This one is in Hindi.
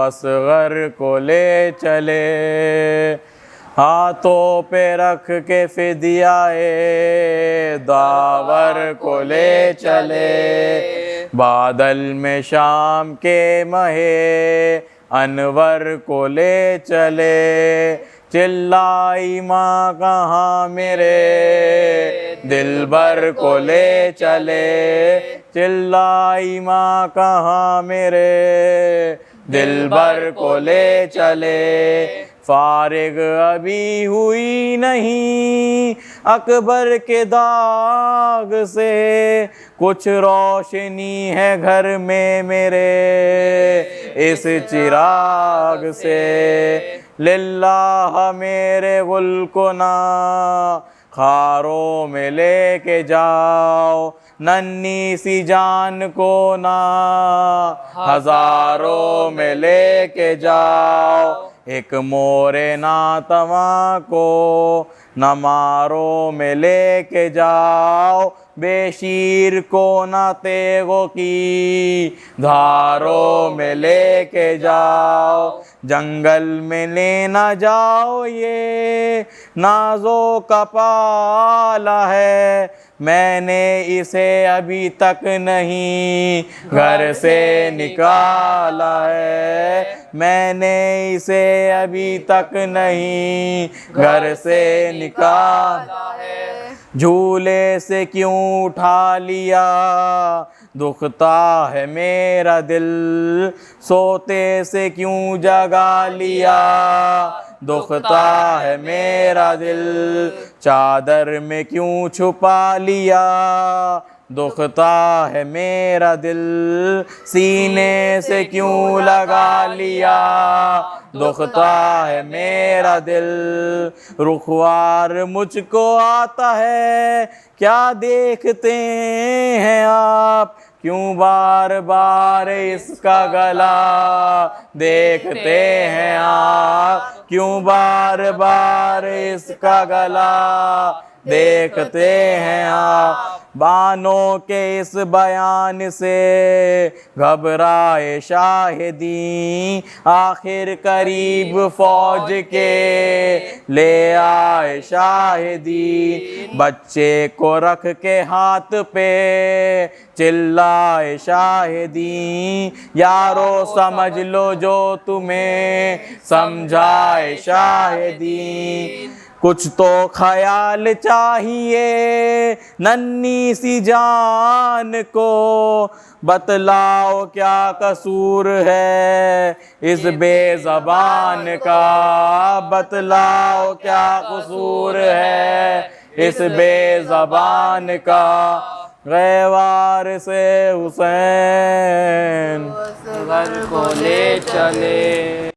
असगर को ले चले, हाथों पे रख के फिदियाए दावर को ले चले। बादल में शाम के महे अनवर को ले चले, चिल्लाई माँ कहाँ मेरे दिलबर को ले चले, चिल्लाई माँ कहाँ मेरे दिलबर को ले चले। फारिग अभी हुई नहीं अकबर के दाग से, कुछ रोशनी है घर में मेरे इस चिराग से। लिल्लाह मेरे गुल को ना खारों में लेके जाओ, नन्ही सी जान को ना हजारों में लेके जाओ। एक मोरे नातवा को न मारो में लेके जाओ, बेशीर को न तेगों की धारों में लेके जाओ। जंगल में लेना जाओ ये नाजो का पाला है, मैंने इसे अभी तक नहीं घर से निकाला है, मैंने इसे अभी तक नहीं घर से निकाला है। झूले से क्यों उठा लिया दुखता है मेरा दिल, सोते से क्यों जगा लिया दुखता है मेरा दिल। चादर में क्यों छुपा लिया दुखता है मेरा दिल, सीने से क्यों लगा लिया दुखता है मेरा दिल। रुखवार मुझको आता है क्या देखते हैं आप, क्यों बार बार इसका गला देखते हैं आप, क्यों बार बार इसका गला देखते हैं आप। बानों के इस बयान से घबराए शाहिदी, आखिर करीब फौज के ले आए शाहिदी। बच्चे को रख के हाथ पे चिल्लाए शाहिदी, यारो समझ लो जो तुम्हें समझाए शाहिदी। कुछ तो ख्याल चाहिए नन्ही सी जान को, बतलाओ क्या कसूर है इस बेज़बान का, बतलाओ क्या कसूर है इस बेज़बान का। गैवार से हुसैन घर को ले चले।